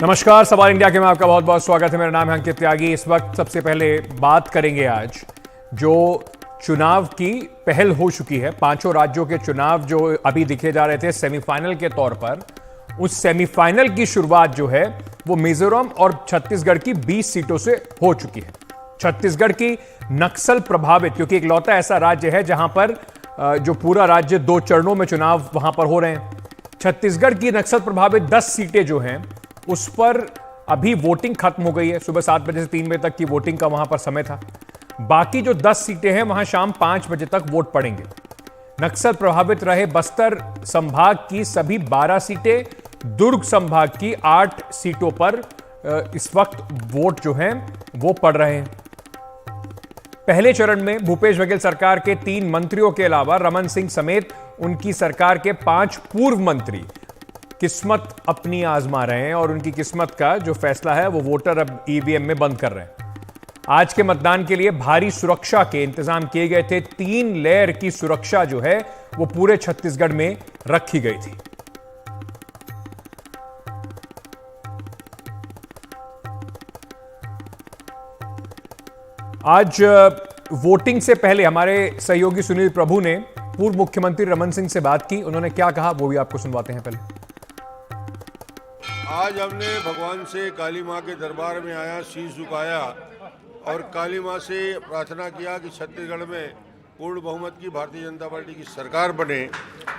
नमस्कार, सवाल इंडिया के में आपका बहुत बहुत स्वागत है। मेरा नाम है अंकित त्यागी। इस वक्त सबसे पहले बात करेंगे आज जो चुनाव की पहल हो चुकी है। पांचों राज्यों के चुनाव जो अभी दिखे जा रहे थे सेमीफाइनल के तौर पर, उस सेमीफाइनल की शुरुआत जो है वो मिजोरम और छत्तीसगढ़ की 20 सीटों से हो चुकी है। छत्तीसगढ़ की नक्सल प्रभावित, क्योंकि इकलौता ऐसा राज्य है जहां पर जो पूरा राज्य 2 चरणों में चुनाव वहां पर हो रहे हैं। छत्तीसगढ़ की नक्सल प्रभावित 10 सीटें जो हैं उस पर अभी वोटिंग खत्म हो गई है। सुबह 7 बजे से 3 बजे तक की वोटिंग का वहां पर समय था। बाकी जो 10 सीटें हैं वहां शाम 5 बजे तक वोट पड़ेंगे। नक्सल प्रभावित रहे बस्तर संभाग की सभी 12 सीटें, दुर्ग संभाग की 8 सीटों पर इस वक्त वोट जो हैं वो पड़ रहे हैं। पहले चरण में भूपेश बघेल सरकार के 3 मंत्रियों के अलावा रमन सिंह समेत उनकी सरकार के 5 पूर्व मंत्री किस्मत अपनी आजमा रहे हैं और उनकी किस्मत का जो फैसला है वो वोटर अब ईवीएम में बंद कर रहे हैं। आज के मतदान के लिए भारी सुरक्षा के इंतजाम किए गए थे। 3 लेयर की सुरक्षा जो है वो पूरे छत्तीसगढ़ में रखी गई थी। आज वोटिंग से पहले हमारे सहयोगी सुनील प्रभु ने पूर्व मुख्यमंत्री रमन सिंह से बात की। उन्होंने क्या कहा वो भी आपको सुनवाते हैं। पहले आज हमने भगवान से काली माँ के दरबार में आया, शीश झुकाया और काली माँ से प्रार्थना किया कि छत्तीसगढ़ में पूर्ण बहुमत की भारतीय जनता पार्टी की सरकार बने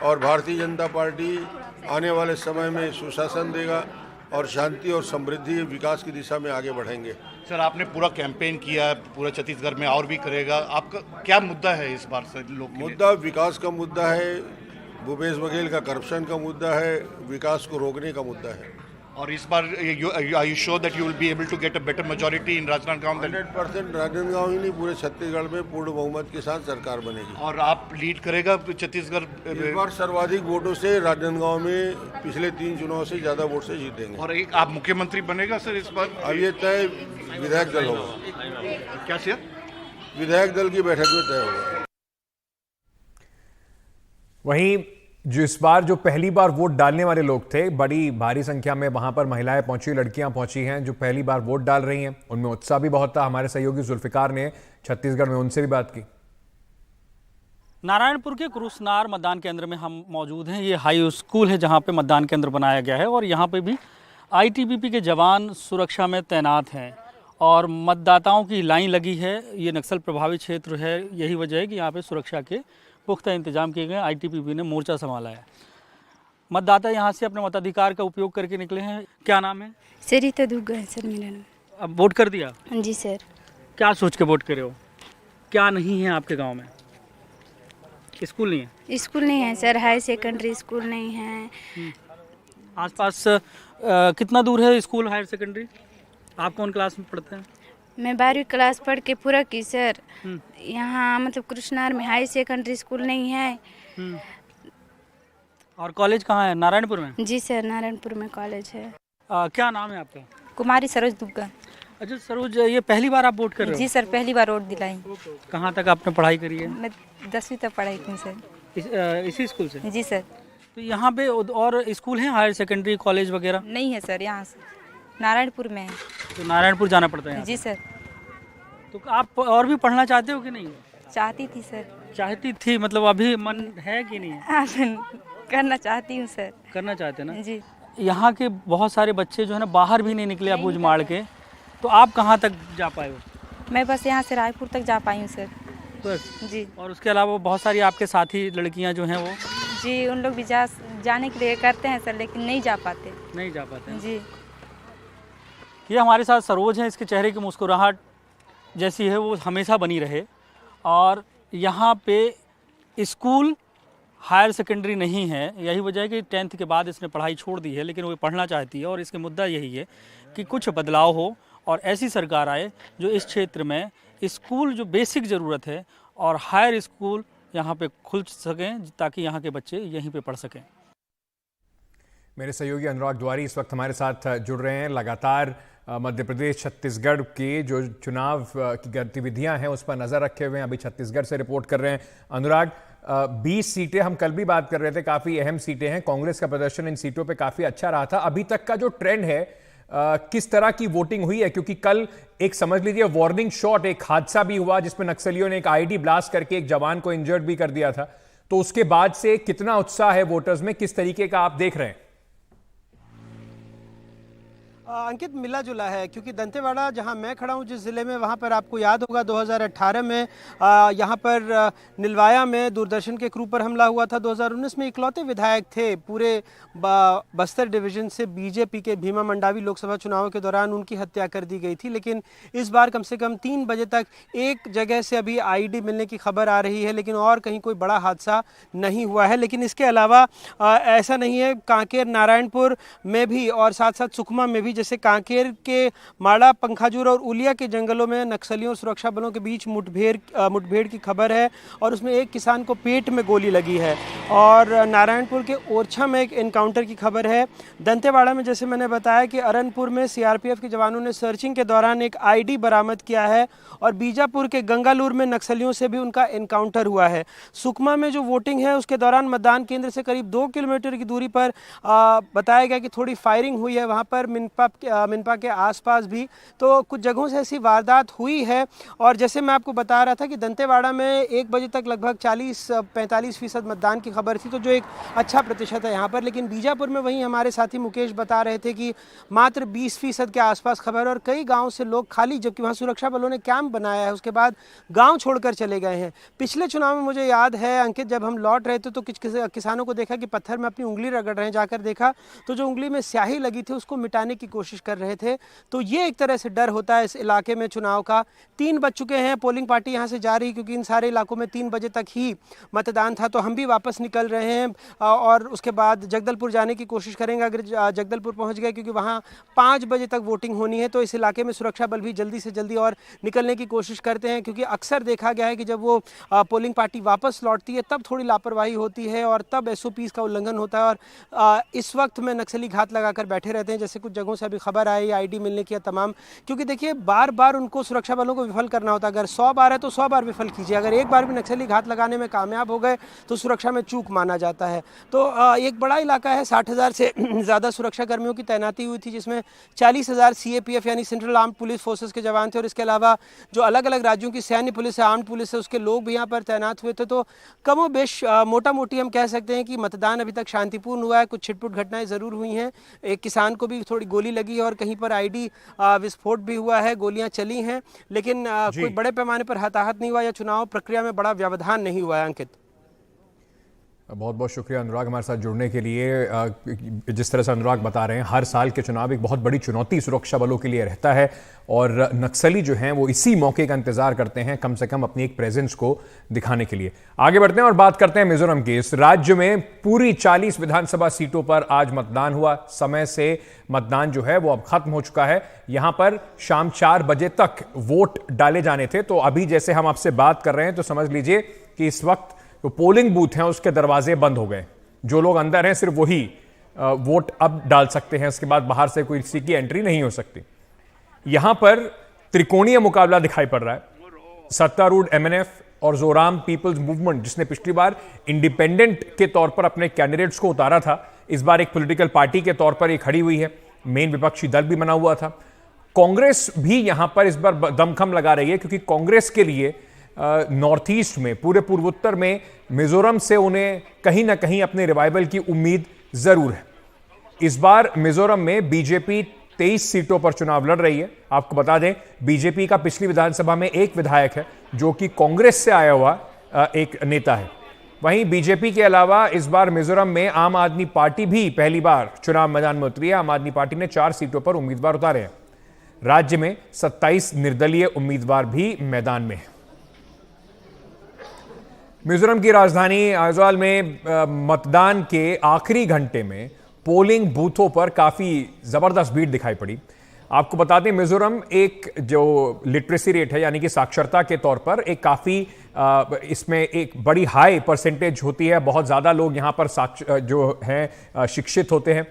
और भारतीय जनता पार्टी आने वाले समय में सुशासन देगा और शांति और समृद्धि विकास की दिशा में आगे बढ़ेंगे। सर, आपने पूरा कैंपेन किया है पूरे छत्तीसगढ़ में और भी करेगा। आपका क्या मुद्दा है इस बार से लोग? मुद्दा विकास का मुद्दा है, भूपेश बघेल का करप्शन का मुद्दा है, विकास को रोकने का मुद्दा है। और इस बार are you sure that you will be able to get a better majority in Rajnandgaon? 100% Rajnandgaon ही नहीं, पूरे छत्तीसगढ़ में पूर्ण बहुमत के साथ सरकार बनेगी। और आप लीड करेगा छत्तीसगढ़? इस बार सर्वाधिक वोटों से राजनांदगांव में पिछले 3 चुनाव से ज्यादा वोट से जीतेंगे। और एक आप मुख्यमंत्री बनेगा सर इस बार? अब ये तय विधायक दल होगा। क्या सर? विधायक दल की बैठक में तय होगा। वहीं जो इस बार जो पहली बार वोट डालने वाले लोग थे, बड़ी भारी संख्या में वहां पर महिलाएं पहुंची, लड़कियां पहुंची हैं जो पहली बार वोट डाल रही हैं। उनमें उत्साह भी बहुत था। हमारे सहयोगी जुल्फिकार ने छत्तीसगढ़ में उनसे भी बात की। नारायणपुर के क्रूसनार मतदान केंद्र में हम मौजूद हैं। ये हाई स्कूल है जहां पे मतदान केंद्र बनाया गया है और यहाँ पे भी आईटीबीपी के जवान सुरक्षा में तैनात हैं और मतदाताओं की लाइन लगी है। ये नक्सल प्रभावित क्षेत्र है, यही वजह है कि यहाँ पे सुरक्षा के पुख्ता इंतजाम किए गए। आईटीबीपी ने मोर्चा संभाला है। मतदाता यहाँ से अपने मताधिकार का उपयोग करके निकले हैं। क्या नाम है? सरिता दुग्गा है सर मेरा नाम। अब वोट कर दिया? जी सर। क्या सोच के वोट करे हो? क्या नहीं है आपके गांव में? स्कूल नहीं है? स्कूल नहीं है सर, हाई सेकेंडरी स्कूल नहीं है। आसपास कितना दूर है स्कूल हायर सेकेंडरी? आप कौन क्लास में पढ़ते हैं? मैं 12वीं क्लास पढ़ के पूरा की सर। यहाँ मतलब कृष्णार में हाई सेकेंडरी स्कूल नहीं है। और कॉलेज कहाँ है? नारायणपुर में? जी सर, नारायणपुर में कॉलेज है। क्या नाम है आपका? कुमारी सरोज दुग्गा। अच्छा सरोज, ये पहली बार आप वोट कर रहे हो? जी सर, पहली बार वोट दिलाई। कहाँ तक आपने पढ़ाई करी है? मैं 10वीं तक पढ़ाई थी सर। इसी स्कूल से? जी सर। तो यहाँ पे और स्कूल हैं हायर सेकेंडरी कॉलेज वगैरह? नहीं है सर, यहाँ से नारायणपुर में है। तो नारायणपुर जाना पड़ता है? जी सर। तो आप और भी पढ़ना चाहते हो कि नहीं? चाहती थी सर। चाहती थी मतलब अभी मन है कि नहीं है? करना चाहती हूँ सर। करना चाहते ना जी। यहाँ के बहुत सारे बच्चे जो है ना बाहर भी नहीं निकले अबूझ माड़ के, तो आप कहाँ तक जा पाए हो? मैं बस यहाँ से रायपुर तक जा पाई हूँ सर। बस? जी। और उसके अलावा बहुत सारी आपके साथी लड़कियाँ जो हैं वो? जी, उन लोग भी जाने के लिए करते हैं सर, लेकिन नहीं जा पाते। नहीं जा पाते? जी। ये हमारे साथ सरोज हैं। इसके चेहरे की मुस्कुराहट जैसी है वो हमेशा बनी रहे। और यहाँ पे स्कूल हायर सेकेंडरी नहीं है, यही वजह है कि 10th के बाद इसने पढ़ाई छोड़ दी है, लेकिन वो पढ़ना चाहती है। और इसके मुद्दा यही है कि कुछ बदलाव हो और ऐसी सरकार आए जो इस क्षेत्र में स्कूल जो बेसिक ज़रूरत है और हायर स्कूल यहाँ पे खुल सकें ताकि यहाँ के बच्चे यहीं पे पढ़ सकें। मेरे सहयोगी अनुराग द्वारी इस वक्त हमारे साथ जुड़ रहे हैं। लगातार मध्य प्रदेश छत्तीसगढ़ के जो चुनाव की गतिविधियां हैं उस पर नजर रखे हुए हैं। अभी छत्तीसगढ़ से रिपोर्ट कर रहे हैं अनुराग। 20 सीटें, हम कल भी बात कर रहे थे, काफी अहम सीटें हैं। कांग्रेस का प्रदर्शन इन सीटों पे काफी अच्छा रहा था। अभी तक का जो ट्रेंड है किस तरह की वोटिंग हुई है, क्योंकि कल एक समझ लीजिए वार्निंग शॉट, एक हादसा भी हुआ जिसमें नक्सलियों ने एक आईडी ब्लास्ट करके एक जवान को इंजर्ड भी कर दिया था। तो उसके बाद से कितना उत्साह है वोटर्स में, किस तरीके का आप देख रहे हैं? अंकित, मिला जुला है, क्योंकि दंतेवाड़ा जहां मैं खड़ा हूं जिस ज़िले में, वहां पर आपको याद होगा 2018 में यहां पर नीलवाया में दूरदर्शन के क्रू पर हमला हुआ था। 2019 में इकलौते विधायक थे पूरे बस्तर डिवीज़न से बीजेपी के, भीमा मंडावी लोकसभा चुनाव के दौरान उनकी हत्या कर दी गई थी। लेकिन इस बार कम से कम 3 बजे तक एक जगह से अभी आईडी मिलने की खबर आ रही है, लेकिन और कहीं कोई बड़ा हादसा नहीं हुआ है। लेकिन इसके अलावा ऐसा नहीं है, कांकेर नारायणपुर में भी और साथ साथ सुकमा में भी, जैसे कांकेर के माड़ा, पंखाजूर और उलिया के जंगलों में नक्सलियों और सुरक्षा बलों के बीच मुठभेड़ की खबर है और उसमें एक किसान को पेट में गोली लगी है। और नारायणपुर के ओरछा में एक एनकाउंटर की खबर है। दंतेवाड़ा में जैसे मैंने बताया कि अरनपुर में सीआरपीएफ के जवानों ने सर्चिंग के दौरान एक आईडी बरामद किया है और बीजापुर के गंगालूर में नक्सलियों से भी उनका एनकाउंटर हुआ है। सुकमा में जो वोटिंग है उसके दौरान मतदान केंद्र से करीब 2 किलोमीटर की दूरी पर बताया गया कि थोड़ी फायरिंग हुई है वहाँ पर, मिनपा के आसपास भी। तो कुछ जगहों से ऐसी वारदात हुई है। और जैसे मैं आपको बता रहा था कि दंतेवाड़ा में 1 बजे तक लगभग 40-45% मतदान की खबर थी, तो जो एक अच्छा प्रतिशत है यहाँ पर। लेकिन बीजापुर में वहीं हमारे साथी मुकेश बता रहे थे कि मात्र 20% के आसपास खबर, और कई गाँव से लोग खाली, जबकि वहाँ सुरक्षा बलों ने कैंप बनाया है, उसके बाद गाँव छोड़कर चले गए हैं। पिछले चुनाव में मुझे याद है अंकित, जब हम लौट रहे थे तो कुछ किसानों को देखा कि पत्थर में अपनी उंगली रगड़ रहे हैं, जाकर देखा तो जो उंगली में स्याही लगी थी उसको मिटाने की कोशिश कर रहे थे। तो ये एक तरह से डर होता है इस इलाके में चुनाव का। 3 बज चुके हैं, पोलिंग पार्टी यहाँ से जा रही, क्योंकि इन सारे इलाकों में 3 बजे तक ही मतदान था। तो हम भी वापस निकल रहे हैं और उसके बाद जगदलपुर जाने की कोशिश करेंगे अगर जगदलपुर पहुँच गए, क्योंकि वहाँ 5 बजे तक वोटिंग होनी है। तो इस इलाके में सुरक्षा बल भी जल्दी से जल्दी और निकलने की कोशिश करते हैं, क्योंकि अक्सर देखा गया है कि जब वो पोलिंग पार्टी वापस लौटती है तब थोड़ी लापरवाही होती है और तब SOPs का उल्लंघन होता है। और इस वक्त में नक्सली घात लगाकर बैठे रहते हैं, जैसे कुछ जगहों से अभी खबर आई आईडी मिलने की तमाम। क्योंकि देखिए, बार बार उनको सुरक्षा बलों को विफल करना होता है। अगर 100 बार है तो 100 बार विफल कीजिए, अगर एक बार भी नक्सली घात लगाने में कामयाब हो गए तो सुरक्षा में चूक माना जाता है। तो एक बड़ा इलाका है, 60,000 से ज़्यादा सुरक्षा कर्मियों की तैनाती हुई थी, जिसमें 40,000 CAPF यानी सेंट्रल आर्म्ड पुलिस फोर्सेस के जवान थे, और इसके अलावा जो अलग अलग राज्यों की सैन्य पुलिस है, आर्म्ड पुलिस है, उसके लोग भी यहाँ पर तैनात हुए थे। तो कमोबेश मोटा मोटी हम कह सकते हैं कि मतदान अभी तक शांतिपूर्ण हुआ है। कुछ छिटपुट घटनाएं ज़रूर हुई हैं, एक किसान को भी थोड़ी गोली लगी है और कहीं पर आईडी विस्फोट भी हुआ है, गोलियां चली हैं, लेकिन कोई बड़े पैमाने पर हताहत नहीं हुआ या चुनाव प्रक्रिया में बड़ा व्यवधान नहीं हुआ है। अंकित, बहुत बहुत शुक्रिया अनुराग हमारे साथ जुड़ने के लिए। जिस तरह से अनुराग बता रहे हैं, हर साल के चुनाव एक बहुत बड़ी चुनौती सुरक्षा बलों के लिए रहता है और नक्सली जो हैं वो इसी मौके का इंतजार करते हैं, कम से कम अपनी एक प्रेजेंस को दिखाने के लिए। आगे बढ़ते हैं और बात करते हैं मिजोरम की। इस राज्य में पूरी 40 विधानसभा सीटों पर आज मतदान हुआ। समय से मतदान जो है वो अब खत्म हो चुका है। यहां पर शाम 4 बजे तक वोट डाले जाने थे। तो अभी जैसे हम आपसे बात कर रहे हैं तो समझ लीजिए कि इस वक्त तो पोलिंग बूथ हैं उसके दरवाजे बंद हो गए। जो लोग अंदर हैं सिर्फ वही वोट अब डाल सकते हैं, उसके बाद बाहर से कोई किसी की एंट्री नहीं हो सकती। यहां पर त्रिकोणीय मुकाबला दिखाई पड़ रहा है। सत्तारूढ़ MNF और जोराम पीपल्स मूवमेंट, जिसने पिछली बार इंडिपेंडेंट के तौर पर अपने कैंडिडेट्स को उतारा था, इस बार एक पॉलिटिकल पार्टी के तौर पर ये खड़ी हुई है। मेन विपक्षी दल भी बना हुआ था। कांग्रेस भी यहां पर इस बार दमखम लगा रही है, क्योंकि कांग्रेस के लिए नॉर्थ ईस्ट में, पूरे पूर्वोत्तर में मिजोरम से उन्हें कहीं ना कहीं अपने रिवाइवल की उम्मीद जरूर है। इस बार मिजोरम में बीजेपी 23 सीटों पर चुनाव लड़ रही है। आपको बता दें, बीजेपी का पिछली विधानसभा में एक विधायक है जो कि कांग्रेस से आया हुआ एक नेता है। वहीं बीजेपी के अलावा इस बार मिजोरम में आम आदमी पार्टी भी पहली बार चुनाव मैदान में उतरी है। आम आदमी पार्टी ने 4 सीटों पर उम्मीदवार उतारे हैं। राज्य में 27 निर्दलीय उम्मीदवार भी मैदान में है। मिजोरम की राजधानी आइजॉल में मतदान के आखिरी घंटे में पोलिंग बूथों पर काफी जबरदस्त भीड़ दिखाई पड़ी। आपको बता दें, मिजोरम एक जो लिटरेसी रेट है यानी कि साक्षरता के तौर पर एक काफी इसमें एक बड़ी हाई परसेंटेज होती है। बहुत ज्यादा लोग यहां पर जो हैं शिक्षित होते हैं।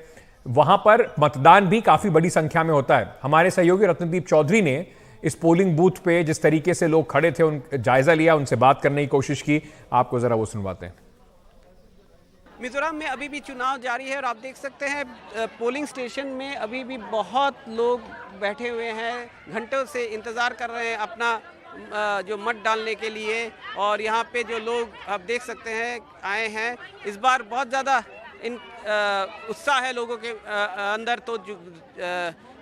वहां पर मतदान भी काफी बड़ी संख्या में होता है। हमारे सहयोगी रत्नदीप चौधरी ने इस पोलिंग बूथ पे जिस तरीके से लोग खड़े थे उन जायजा लिया, उनसे बात करने की कोशिश की। आपको जरा वो सुनवाते हैं। मिजोरम में अभी भी चुनाव जारी है और आप देख सकते हैं पोलिंग स्टेशन में अभी भी बहुत लोग बैठे हुए हैं, घंटों से इंतज़ार कर रहे हैं अपना जो मत डालने के लिए। और यहाँ पे जो लोग आप देख सकते हैं आए हैं, इस बार बहुत ज़्यादा उत्साह है लोगों के अंदर। तो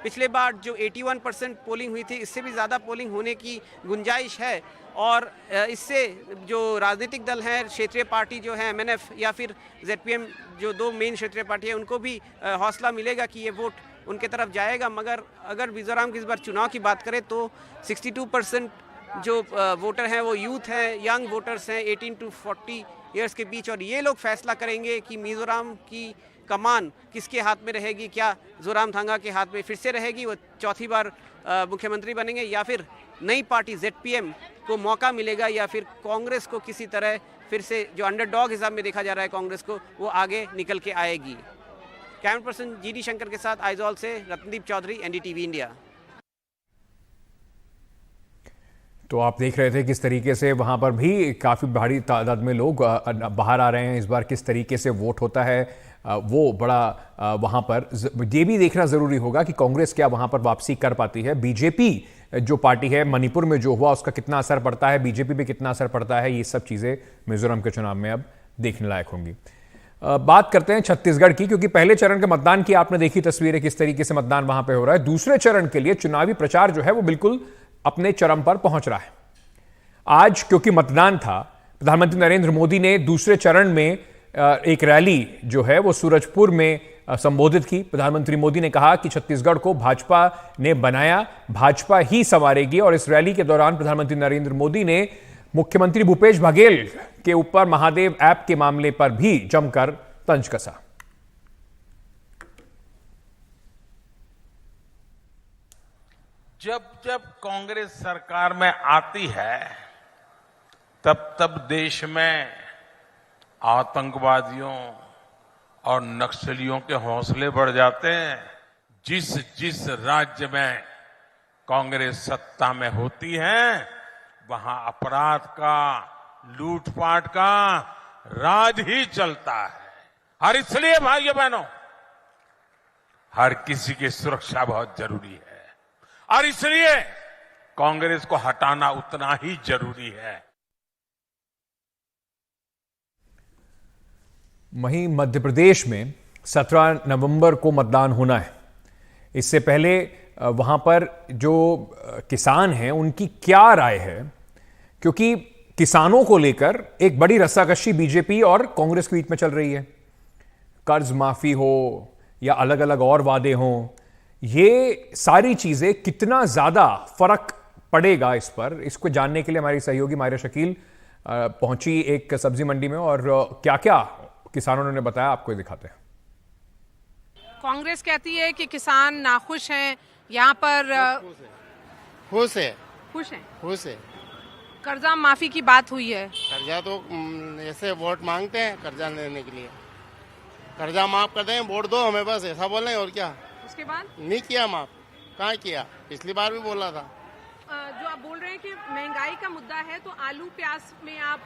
पिछले बार जो 81% पोलिंग हुई थी, इससे भी ज़्यादा पोलिंग होने की गुंजाइश है। और इससे जो राजनीतिक दल हैं, क्षेत्रीय पार्टी जो है MNF या फिर ZPM, जो दो मेन क्षेत्रीय पार्टी है, उनको भी हौसला मिलेगा कि ये वोट उनके तरफ जाएगा। मगर अगर मिज़ोरम की इस बार चुनाव की बात करें तो 62% जो वोटर हैं वो यूथ हैं, यंग वोटर्स हैं 18 to 40 ईयर्स के बीच। और ये लोग फैसला करेंगे कि मिज़ोरम की कमान किसके हाथ में रहेगी। क्या जोरामथंगा के हाथ में फिर से रहेगी, वो चौथी बार मुख्यमंत्री बनेंगे, या फिर नई पार्टी ZPM को मौका मिलेगा, या फिर कांग्रेस को किसी तरह फिर से जो अंडरडॉग हिसाब में देखा जा रहा है कांग्रेस को, वो आगे निकल के आएगी। कैमरा पर्सन GD शंकर के साथ आइजॉल से रत्नदीप चौधरी, NDTV इंडिया। तो आप देख रहे थे किस तरीके से वहां पर भी काफ़ी भारी तादाद में लोग बाहर आ रहे हैं। इस बार किस तरीके से वोट होता है वो बड़ा वहां पर ये भी देखना ज़रूरी होगा कि कांग्रेस क्या वहां पर वापसी कर पाती है। बीजेपी जो पार्टी है, मणिपुर में जो हुआ उसका कितना असर पड़ता है, बीजेपी पे कितना असर पड़ता है, ये सब चीज़ें मिजोरम के चुनाव में अब देखने लायक होंगी। बात करते हैं छत्तीसगढ़ की, क्योंकि पहले चरण के मतदान की आपने देखी तस्वीरें, किस तरीके से मतदान वहां पर हो रहा है। दूसरे चरण के लिए चुनावी प्रचार जो है वो बिल्कुल अपने चरम पर पहुंच रहा है। आज क्योंकि मतदान था, प्रधानमंत्री नरेंद्र मोदी ने दूसरे चरण में एक रैली जो है वो सूरजपुर में संबोधित की। प्रधानमंत्री मोदी ने कहा कि छत्तीसगढ़ को भाजपा ने बनाया, भाजपा ही संवारेगी। और इस रैली के दौरान प्रधानमंत्री नरेंद्र मोदी ने मुख्यमंत्री भूपेश बघेल के ऊपर महादेव ऐप के मामले पर भी जमकर तंज कसा। जब जब कांग्रेस सरकार में आती है तब तब देश में आतंकवादियों और नक्सलियों के हौसले बढ़ जाते हैं। जिस जिस राज्य में कांग्रेस सत्ता में होती है वहां अपराध का, लूटपाट का राज ही चलता है। और इसलिए भाइयों बहनों, हर किसी की सुरक्षा बहुत जरूरी है और इसलिए कांग्रेस को हटाना उतना ही जरूरी है। वहीं मध्य प्रदेश में 17 नवंबर को मतदान होना है। इससे पहले वहां पर जो किसान हैं उनकी क्या राय है, क्योंकि किसानों को लेकर एक बड़ी रस्साकशी बीजेपी और कांग्रेस के बीच में चल रही है। कर्ज माफी हो या अलग अलग और वादे हों, ये सारी चीजें कितना ज्यादा फर्क पड़ेगा इस पर, इसको जानने के लिए हमारी सहयोगी मायरा शकील पहुंची एक सब्जी मंडी में और क्या क्या किसानों ने बताया आपको दिखाते हैं। कांग्रेस कहती है कि किसान नाखुश हैं, यहाँ पर खुश है। कर्जा माफी की बात हुई है। कर्जा तो ऐसे वोट मांगते हैं कर्जा लेने के लिए, कर्जा माफ कर दें, वोट दो हमें, बस ऐसा बोल रहे हैं। और क्या उसके बाद नहीं किया माफ, कहाँ किया? पिछली बार भी बोला था। जो आप बोल रहे हैं कि महंगाई का मुद्दा है, तो आलू प्याज में आप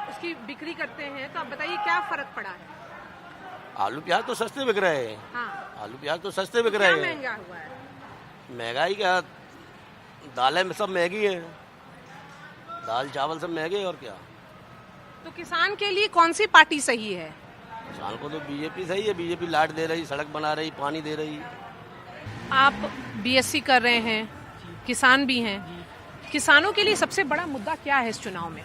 उसकी बिक्री करते हैं, तो आप बताइए क्या फर्क पड़ा है? आलू प्याज तो सस्ते बिक रहे हैं। हाँ। आलू प्याज तो सस्ते बिक रहे हैं। महंगा हुआ है? महंगाई क्या, दालें सब महंगी है, दाल चावल सब महंगे। और क्या, तो किसान के लिए कौन सी पार्टी सही है? किसान को तो बीजेपी सही है। बीजेपी लाट दे रही, सड़क बना रही, पानी दे रही। आप BSc कर रहे हैं, किसान भी हैं, किसानों के लिए सबसे बड़ा मुद्दा क्या है इस चुनाव में?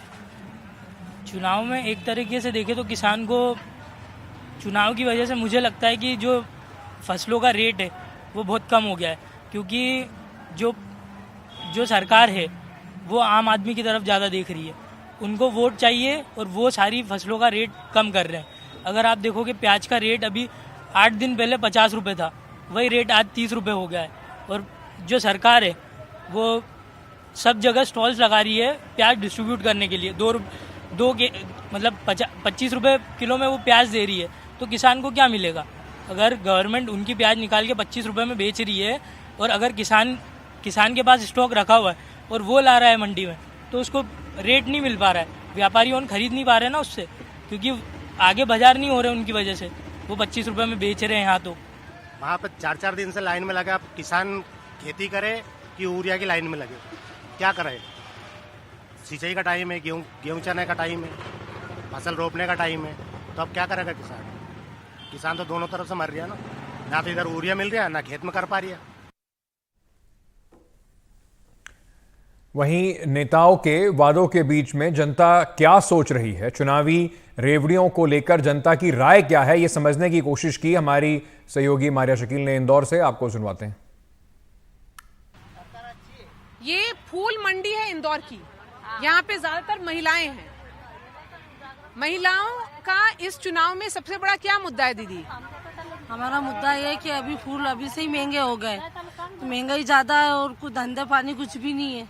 चुनाव में एक तरीके से देखें तो किसान को चुनाव की वजह से मुझे लगता है कि जो फसलों का रेट है वो बहुत कम हो गया है, क्योंकि जो सरकार है वो आम आदमी की तरफ ज़्यादा देख रही है। उनको वोट चाहिए और वो सारी फसलों का रेट कम कर रहे हैं। अगर आप देखोगे प्याज का रेट अभी 8 दिन पहले 50 रुपये था, वही रेट आज 30 रुपये हो गया है। और जो सरकार है वो सब जगह स्टॉल्स लगा रही है प्याज डिस्ट्रीब्यूट करने के लिए। 2 के मतलब 25 रुपये किलो में वो प्याज दे रही है, तो किसान को क्या मिलेगा? अगर गवर्नमेंट उनकी प्याज निकाल के 25 रुपये में बेच रही है और अगर किसान के पास स्टॉक रखा हुआ है और वो ला रहा है मंडी में, तो उसको रेट नहीं मिल पा रहा है, व्यापारी उन खरीद नहीं पा रहे ना उससे, क्योंकि आगे बाजार नहीं हो रहे उनकी वजह से, वो 25 रुपये में बेच रहे हैं यहाँ। तो वहाँ पर 4-4 दिन से लाइन में लगे। अब किसान खेती करे कि यूरिया की लाइन में लगे, क्या करे? सिंचाई का टाइम है, गेहूँ चने का टाइम है, फसल रोपने का टाइम है, तो अब क्या करेगा किसान? किसान तो दोनों तरफ से मर रहा है ना तो इधर यूरिया मिल रहा है ना खेत में कर पा रही है। वहीं नेताओं के वादों के बीच में जनता क्या सोच रही है, चुनावी रेवड़ियों को लेकर जनता की राय क्या है, ये समझने की कोशिश की हमारी सहयोगी मारिया शकील ने इंदौर से। आपको सुनवाते हैं। ये फूल मंडी है इंदौर की, यहाँ पे ज्यादातर महिलाएं हैं। महिलाओं का इस चुनाव में सबसे बड़ा क्या मुद्दा है दीदी? हमारा मुद्दा ये है कि अभी फूल अभी से ही महंगे हो गए, तो महंगाई ज्यादा है और कुछ धंधे पानी कुछ भी नहीं है।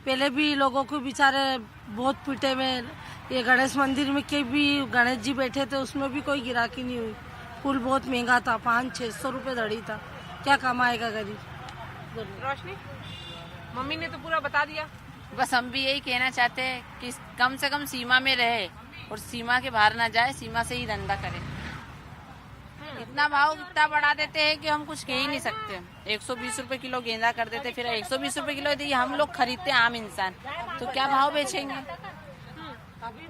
पहले भी लोगों को बेचारे बहुत पीटे में, ये गणेश मंदिर में के भी गणेश जी बैठे थे, उसमें भी कोई गिराकी नहीं हुई। फूल बहुत महंगा था, 500-600 रुपए धड़ी था, क्या कमाएगा गरीब? रोशनी, मम्मी ने तो पूरा बता दिया। बस हम भी यही कहना चाहते हैं कि कम से कम सीमा में रहे और सीमा के बाहर ना जाए, सीमा से ही धंधा करे। इतना भाव इतना बढ़ा देते हैं कि हम कुछ कह ही नहीं सकते। 120 रुपए किलो गेंदा कर देते, फिर 120 रुपए किलो दी, हम लोग खरीदते आम इंसान, तो क्या भाव बेचेंगे?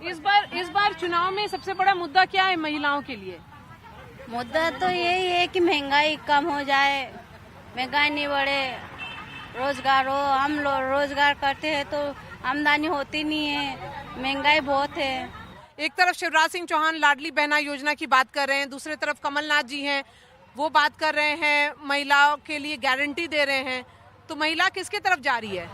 इस बार चुनाव में सबसे बड़ा मुद्दा क्या है महिलाओं के लिए? मुद्दा तो यही है कि महंगाई कम हो जाए, महंगाई नहीं बढ़े, रोजगार हो। हम लोग रोजगार करते हैं तो आमदनी होती नहीं है, महंगाई बहुत है। एक तरफ शिवराज सिंह चौहान लाडली बहना योजना की बात कर रहे हैं, दूसरी तरफ कमलनाथ जी हैं, वो बात कर रहे हैं, महिलाओं के लिए गारंटी दे रहे हैं, तो महिला किसके तरफ जा रही है?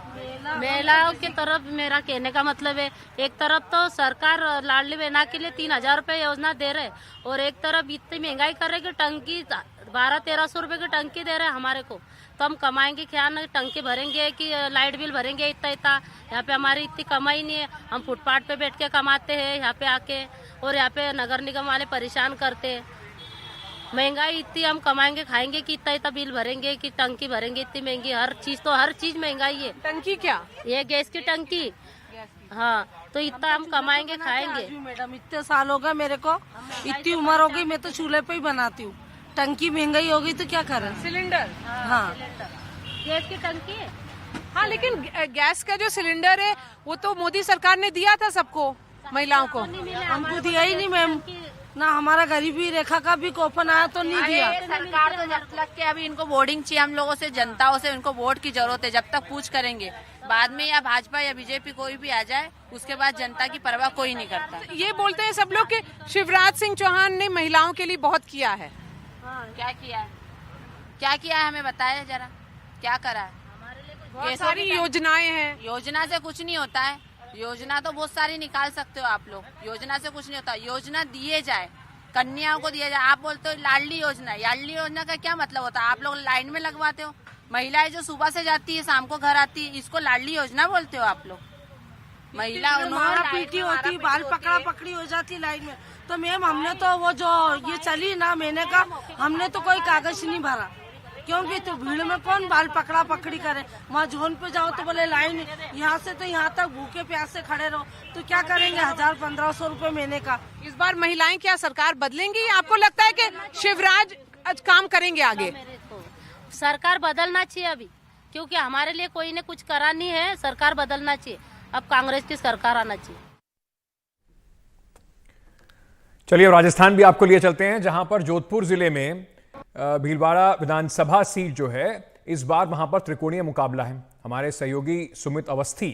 महिलाओं की तरफ। मेरा कहने का मतलब है, एक तरफ तो सरकार लाडली बहना के लिए 3000 रुपए योजना दे रहे, और एक तरफ इतनी महंगाई कर रहे कि टंकी 1200-1300 रुपए की टंकी दे रहे हैं हमारे को। तो हम कमाएंगे क्या? ना टंकी भरेंगे कि लाइट बिल भरेंगे? इतना यहाँ पे हमारी इतनी कमाई नहीं है। हम फुटपाथ पे बैठ के कमाते हैं यहाँ पे आके, और यहाँ पे नगर निगम वाले परेशान करते हैं। महंगाई इतनी, हम कमाएंगे खाएंगे कि इतना बिल भरेंगे कि टंकी भरेंगे? इतनी महंगी हर चीज महंगाई है। टंकी क्या? ये गैस की टंकी। हाँ, तो इतना हम कमाएंगे खाएंगे। मैडम इतने साल हो गए मेरे को, इतनी उम्र हो गई, मैं तो चूल्हे पे ही बनाती हूँ। टंकी महंगाई हो गई तो क्या करें? सिलेंडर। हाँ, गैस की टंकी है। हाँ, लेकिन गैस का जो सिलेंडर है वो तो मोदी सरकार ने दिया था सबको, महिलाओं को। हमको दिया ही नहीं मैम, ना हमारा गरीबी रेखा का भी कूपन आया तो नहीं दिया। सरकार तो जब तक के अभी इनको वोटिंग चाहिए, हम लोगों से, जनताओं से इनको वोट की जरूरत है। जब तक पूछ करेंगे, बाद में या भाजपा या बीजेपी कोई भी आ जाए, उसके बाद जनता की परवाह कोई नहीं करता। ये बोलते हैं सब लोग कि शिवराज सिंह चौहान ने महिलाओं के लिए बहुत किया है। क्या किया है? क्या किया है हमें बताया जरा, क्या करा है? बहुत सारी योजनाएं हैं। योजना से कुछ नहीं होता है, योजना तो बहुत सारी निकाल सकते हो आप लोग, योजना से कुछ नहीं होता। योजना दिए जाए, कन्याओं को दिया जाए। आप बोलते हो लाडली योजना, लाडली योजना का क्या मतलब होता है? आप लोग लाइन में लगवाते हो, महिलाएं जो सुबह से जाती है शाम को घर आती है, इसको लाडली योजना बोलते हो आप लोग? महिला पीटी होती, बाल पकड़ा पकड़ी हो जाती लाइन में। तो मैम हमने तो वो जो ये चली ना महीने का, हमने तो कोई कागज नहीं भरा, क्योंकि तो भीड़ में कौन बाल पकड़ा पकड़ी करे। वहाँ जोन पे जाओ तो बोले लाइन यहाँ से तो यहाँ तक भूखे प्यासे खड़े रहो, तो क्या करेंगे? 1000-1500 रुपए महीने का। इस बार महिलाएं क्या सरकार बदलेंगी? आपको लगता है कि शिवराज आज काम करेंगे आगे? सरकार बदलना चाहिए अभी, क्योंकि हमारे लिए कोई ने कुछ करा नहीं है। सरकार बदलना चाहिए, अब कांग्रेस की सरकार आना चाहिए। चलिए राजस्थान भी आपको लिए चलते हैं, जहां पर जोधपुर जिले में भीलवाड़ा विधानसभा सीट जो है, इस बार वहां पर त्रिकोणीय मुकाबला है। हमारे सहयोगी सुमित अवस्थी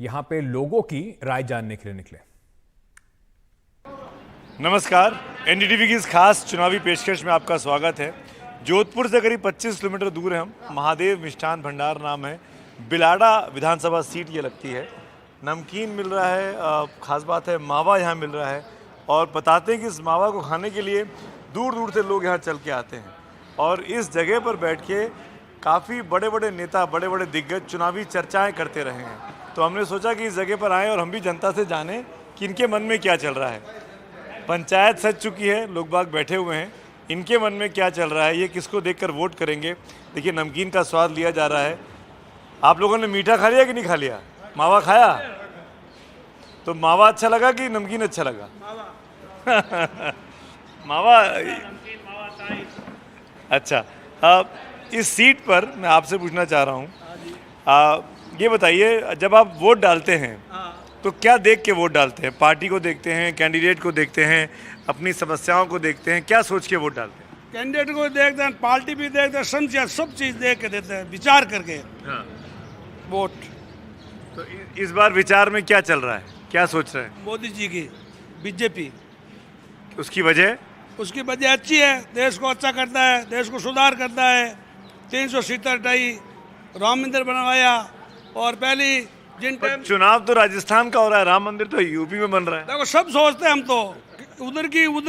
यहां पे लोगों की राय जानने के लिए निकले। नमस्कार, एनडीटीवी की इस खास चुनावी पेशकश में आपका स्वागत है। जोधपुर से करीब 25 किलोमीटर दूर है हम। महादेव मिष्ठान भंडार नाम है। बिलाड़ा विधानसभा सीट ये लगती है। नमकीन मिल रहा है, खास बात है मावा यहाँ मिल रहा है, और बताते हैं कि इस मावा को खाने के लिए दूर दूर से लोग यहाँ चल के आते हैं। और इस जगह पर बैठ के काफ़ी बड़े बड़े नेता, बड़े बड़े दिग्गज चुनावी चर्चाएं करते रहे हैं। तो हमने सोचा कि इस जगह पर आएँ और हम भी जनता से जानें कि इनके मन में क्या चल रहा है। पंचायत सज चुकी है, लोग बाग बैठे हुए हैं, इनके मन में क्या चल रहा है, ये किसको देखकर वोट करेंगे। देखिए नमकीन का स्वाद लिया जा रहा है। आप लोगों ने मीठा खा लिया कि नहीं खा लिया? मावा खाया? तो मावा अच्छा लगा कि नमकीन अच्छा लगा? मावा। अच्छा, इस सीट पर मैं आपसे पूछना चाह रहा हूँ, ये बताइए, जब आप वोट डालते हैं तो क्या देख के वोट डालते हैं? पार्टी को देखते हैं, कैंडिडेट को देखते हैं, अपनी समस्याओं को देखते हैं, क्या सोच के वोट डालते हैं? कैंडिडेट को देखते हैं, पार्टी भी देखते हैं, समझिए सब चीज़ देख के देते हैं, विचार करके वोट। तो इस बार विचार में क्या चल रहा है, क्या सोच रहे हैं? मोदी जी की बीजेपी। उसकी वजह? उसकी वजह अच्छी है, देश को अच्छा करता है, देश को सुधार करता है। 300 सीटें हटाई, राम मंदिर बनवाया, और पहली जिन टाइम चुनाव तो राजस्थान का हो रहा है, राम मंदिर तो यूपी में बन रहा है। देखो सब सोचते हैं हम तो, उधर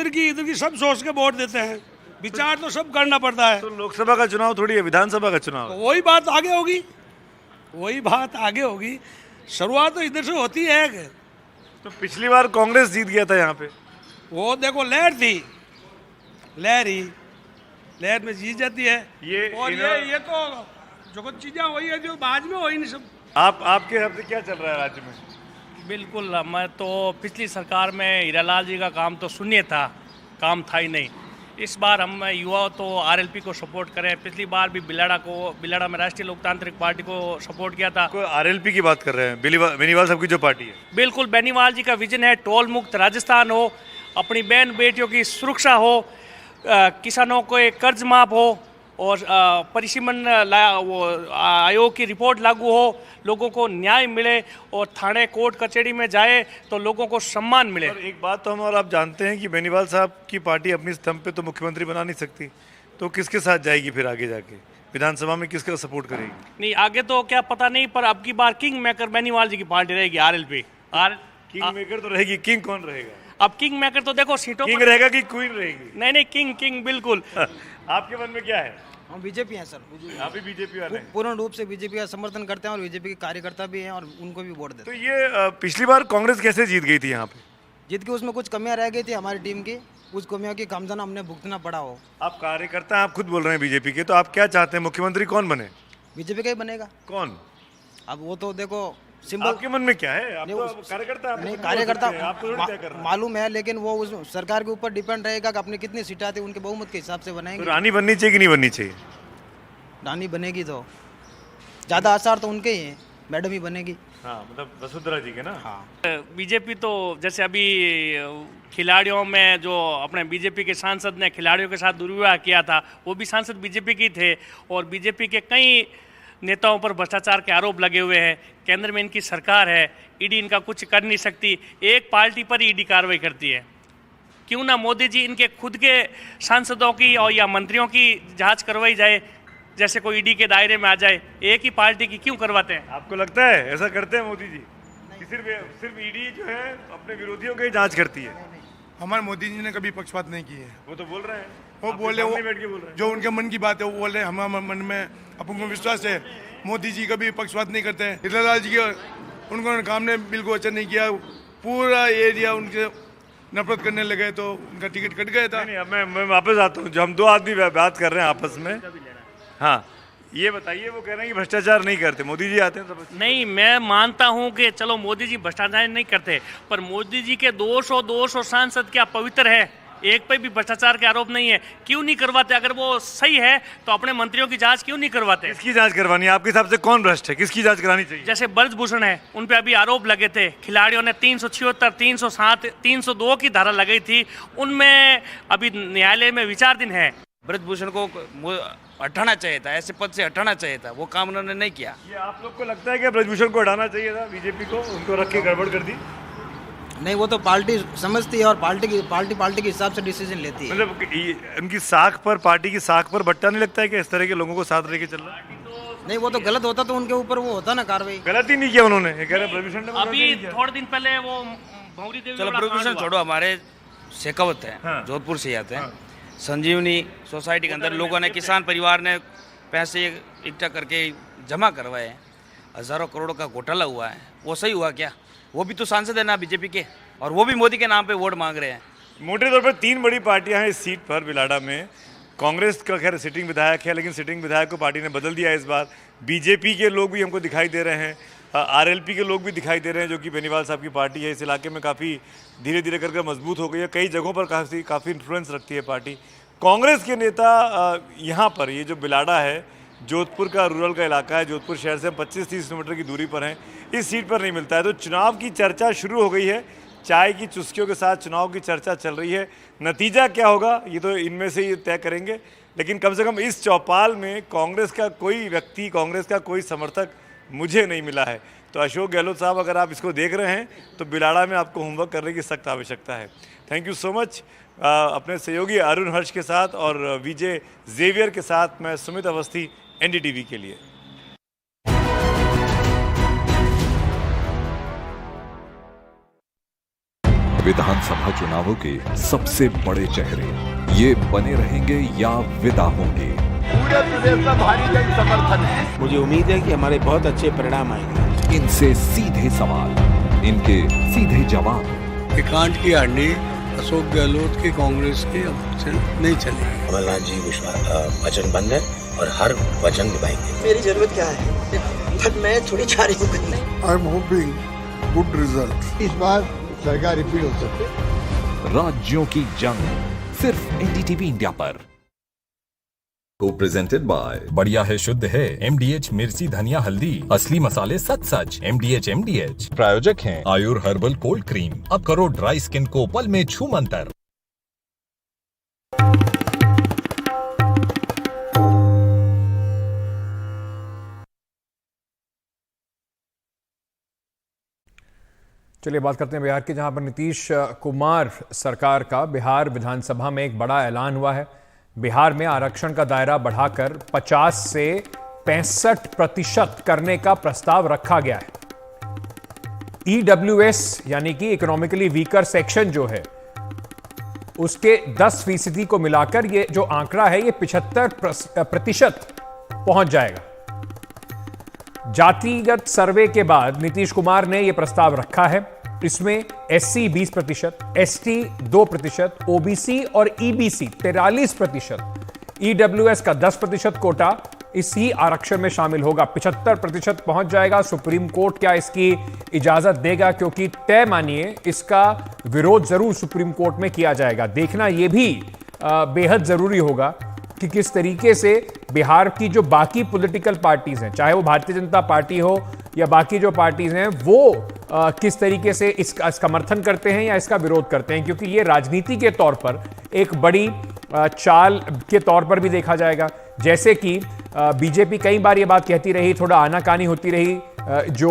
की सब सोच के वोट देते हैं, विचार तो सब करना पड़ता है। तो लोकसभा का चुनाव थोड़ी है, विधानसभा का चुनाव है। तो वही बात आगे होगी, वही बात आगे होगी, शुरुआत तो इधर से होती है। तो पिछली बार कांग्रेस जीत गया था यहाँ पे, वो देखो लहर थी, लहर में जीत जाती है। और ये तो जो चीजें वही है जो बाद में वही नहीं सब। आपके हिसाब से क्या चल रहा है राज्य में? बिल्कुल, मैं तो पिछली सरकार में हीरालाल जी का काम तो शून्य था, काम था ही नहीं। इस बार हम युवा तो आरएलपी को सपोर्ट करें। पिछली बार भी बिलाड़ा में राष्ट्रीय लोकतांत्रिक पार्टी को सपोर्ट किया था। आरएलपी की बात कर रहे हैं, बेनीवाल साहब की जो पार्टी है। बिल्कुल, बेनीवाल जी का विजन है टोल मुक्त राजस्थान हो, अपनी बहन बेटियों की सुरक्षा हो, किसानों को एक कर्ज माफ हो, और परिसीमन आयोग की रिपोर्ट लागू हो, लोगों को न्याय मिले, और थाने कोर्ट कचहरी में जाए तो लोगों को सम्मान मिले। और एक बात तो हम और आप जानते हैं कि बेनीवाल साहब की पार्टी अपनी स्तंभ पे तो मुख्यमंत्री बना नहीं सकती, तो किसके साथ जाएगी फिर आगे जाके? विधानसभा में किसका सपोर्ट करेगी? नहीं, आगे तो क्या पता नहीं, पर अब की बार किंग मेकर बेनीवाल जी की पार्टी रहेगी, आरएलपी। किंग मेकर तो रहेगी, किंग कौन रहेगा? अब किंग मेकर तो देखो सीटों किंग रहेगा कि क्वीन रहेगी? नहीं, किंग बिल्कुल। आपके मन में क्या है? हम बीजेपी हैं सर, आप भी बीजेपी वाले हैं? पूर्ण रूप से बीजेपी का समर्थन करते हैं और बीजेपी के कार्यकर्ता भी हैं और उनको भी वोट देते हैं। तो ये पिछली बार कांग्रेस कैसे जीत गई थी यहाँ पे? जीत के उसमें कुछ कमियां रह गई थी हमारी टीम की, उस कमियों की खामियाजा हमने भुगतना पड़ा हो। आप कार्यकर्ता हैं, आप खुद बोल रहे हैं बीजेपी के, तो आप क्या चाहते हैं, मुख्यमंत्री कौन बने? बीजेपी का ही बनेगा। कौन? अब वो तो देखो सिंबल। आपके मन में क्या है? आप तो कार्यकर्ता नहीं, कार्यकर्ता आपको मालूम है, लेकिन वो उस सरकार के ऊपर डिपेंड रहेगा कि अपने कितनी सीटें आती है, उनके बहुमत के हिसाब से बनाएंगे। तो रानी बननी चाहिए कि नहीं बननी चाहिए? रानी बनेगी तो ज़्यादा आसार तो उनके ही हैं, मैडम ही बनेगी। हाँ, मतलब वसुंधरा जी के ना। हाँ, बीजेपी तो जैसे अभी खिलाड़ियों में जो अपने बीजेपी के सांसद ने खिलाड़ियों के साथ दुर्व्यवहार किया था, वो भी सांसद बीजेपी की थे, और बीजेपी के कई नेताओं पर भ्रष्टाचार के आरोप लगे हुए हैं। केंद्र में इनकी सरकार है, ईडी इनका कुछ कर नहीं सकती, एक पार्टी पर ही ईडी कार्रवाई करती है। क्यों ना मोदी जी इनके खुद के सांसदों की और या मंत्रियों की जांच करवाई जाए, जैसे कोई ईडी के दायरे में आ जाए। एक ही पार्टी की क्यों करवाते हैं? आपको लगता है ऐसा करते हैं मोदी जी? कि सिर्फ ईडी जो है अपने विरोधियों की जांच करती है? हमारे मोदी जी ने कभी पक्षपात नहीं की है। वो तो बोल रहे हैं, वो बोले जो उनके मन की बात है वो बोले, हमारे मन में अपन को विश्वास है मोदी जी कभी पक्षपात नहीं करते हैं। हीरालाल जी के उनको काम ने बिल्कुल अच्छा नहीं किया, पूरा एरिया उनके नफरत करने लगे तो उनका टिकट कट गया था। नहीं, अब मैं वापस आता हूँ, जो हम दो आदमी बात कर रहे हैं आपस में। हाँ, ये बताइए, वो कह रहे हैं कि भ्रष्टाचार नहीं करते, मोदी जी आते हैं सब। नहीं, मैं मानता हूं कि चलो मोदी जी भ्रष्टाचार नहीं करते, पर मोदी जी के 200 सांसद क्या पवित्र है? एक पे भी भ्रष्टाचार के आरोप नहीं है, क्यों नहीं करवाते? अगर वो सही है तो अपने मंत्रियों की जांच क्यों नहीं करवाते? किसकी जांच करवानी है आपके हिसाब से? कौन भ्रष्ट है, किसकी जांच करानी चाहिए? जैसे ब्रजभूषण है, उन पे अभी आरोप लगे थे, खिलाड़ियों ने 376, 307, 302 की धारा लगाई थी, उनमें अभी न्यायालय में विचाराधीन है। ब्रजभूषण को हटाना चाहिए था, ऐसे पद से हटाना चाहिए था, वो काम उन्होंने नहीं किया। ये आप लोग को लगता है कि ब्रजभूषण को हटाना चाहिए था? बीजेपी को उनको रख के गड़बड़ कर दी? नहीं, वो तो पार्टी समझती है और पार्टी के हिसाब से डिसीजन लेती है। मतलब उनकी साख पर, पार्टी की साख पर बट्टा नहीं लगता है कि इस तरह के लोगों को साथ लेके चल रहा है? नहीं, वो तो गलत होता तो उनके ऊपर वो होता ना कार्रवाई। गलत ही नहीं किया उन्होंने, कह रहे ब्रजभूषण ने अभी थोड़े दिन पहले वो भौरी देवी। चलो ब्रजभूषण छोड़ो, हमारे शेखावत है, जोधपुर से आते हैं। संजीवनी सोसाइटी के अंदर लोगों ने, किसान परिवार ने पैसे इकट्ठा करके जमा करवाए हैं, हजारों करोड़ों का घोटाला हुआ है, वो सही हुआ क्या? वो भी तो सांसद है ना बीजेपी के, और वो भी मोदी के नाम पे वोट मांग रहे हैं। मोटे तौर पर 3 बड़ी पार्टियां हैं इस सीट पर बिलाड़ा में। कांग्रेस का खैर सिटिंग विधायक है, लेकिन सिटिंग विधायक को पार्टी ने बदल दिया इस बार। बीजेपी के लोग भी हमको दिखाई दे रहे हैं, आरएलपी के लोग भी दिखाई दे रहे हैं, जो कि बेनीवाल साहब की पार्टी है। इस इलाके में काफ़ी धीरे धीरे करके मजबूत हो गई है, कई जगहों पर काफ़ी इन्फ्लुएंस रखती है पार्टी। कांग्रेस के नेता यहाँ पर, ये जो बिलाड़ा है, जोधपुर का रूरल का इलाका है, जोधपुर शहर से 25-30 किलोमीटर की दूरी पर हैं, इस सीट पर नहीं मिलता है। तो चुनाव की चर्चा शुरू हो गई है, चाय की चुस्कियों के साथ चुनाव की चर्चा चल रही है। नतीजा क्या होगा ये तो इनमें से ये तय करेंगे, लेकिन कम से कम इस चौपाल में कांग्रेस का कोई व्यक्ति, कांग्रेस का कोई समर्थक मुझे नहीं मिला है। तो अशोक गहलोत साहब, अगर आप इसको देख रहे हैं तो बिलाड़ा में आपको होमवर्क करने की सख्त आवश्यकता है। Thank you so much. अपने सहयोगी अरुण हर्ष के साथ और विजय जेवियर के साथ मैं सुमित अवस्थी, एनडीटीवी के लिए। विधानसभा चुनावों के सबसे बड़े चेहरे ये बने रहेंगे या विदा होंगे? पूरे प्रदेश में भारी जन समर्थन है। मुझे उम्मीद है कि हमारे बहुत अच्छे परिणाम आएंगे। इनसे सीधे सवाल, इनके सीधे जवाब। एकांत की हांडी अशोक गहलोत की कांग्रेस की अब से नहीं चलेगी। कमलनाथ जी वचनबद्ध है और हर वचन निभाएंगे। मेरी जरूरत क्या है, बट मैं थोड़ी चाह रही हूँ। I am hoping good result. इस बार सरकार रिपीट हो सकती है। राज्यों की जंग सिर्फ एनडीटीवी इंडिया पर। को प्रेजेंटेड बाय बढ़िया है, शुद्ध है, MDH मिर्ची धनिया हल्दी, असली मसाले सच सच, MDH। प्रायोजक हैं आयुर हर्बल कोल्ड क्रीम। अब करो ड्राई स्किन को पल में छू मंतर। चलिए बात करते हैं बिहार की, जहां पर नीतीश कुमार सरकार का बिहार विधानसभा में एक बड़ा ऐलान हुआ है। बिहार में आरक्षण का दायरा बढ़ाकर 50 से 65% करने का प्रस्ताव रखा गया है। EWS यानी कि इकोनॉमिकली वीकर सेक्शन जो है, उसके 10% को मिलाकर ये जो आंकड़ा है ये 75% पहुंच जाएगा। जातिगत सर्वे के बाद नीतीश कुमार ने यह प्रस्ताव रखा है। इसमें SC 20%, ST 2%, OBC और EBC 43%, EWS का 10% कोटा इसी आरक्षण में शामिल होगा। 75% पहुंच जाएगा। सुप्रीम कोर्ट क्या इसकी इजाजत देगा, क्योंकि तय मानिए इसका विरोध जरूर सुप्रीम कोर्ट में किया जाएगा। देखना यह भी बेहद जरूरी होगा कि किस तरीके से बिहार की जो बाकी पॉलिटिकल पार्टीज हैं, चाहे वो भारतीय जनता पार्टी हो या बाकी जो पार्टीज हैं, वो किस तरीके से इसका समर्थन करते हैं या इसका विरोध करते हैं, क्योंकि ये राजनीति के तौर पर एक बड़ी चाल के तौर पर भी देखा जाएगा। जैसे कि बीजेपी कई बार ये बात कहती रही, थोड़ा आनाकानी होती रही जो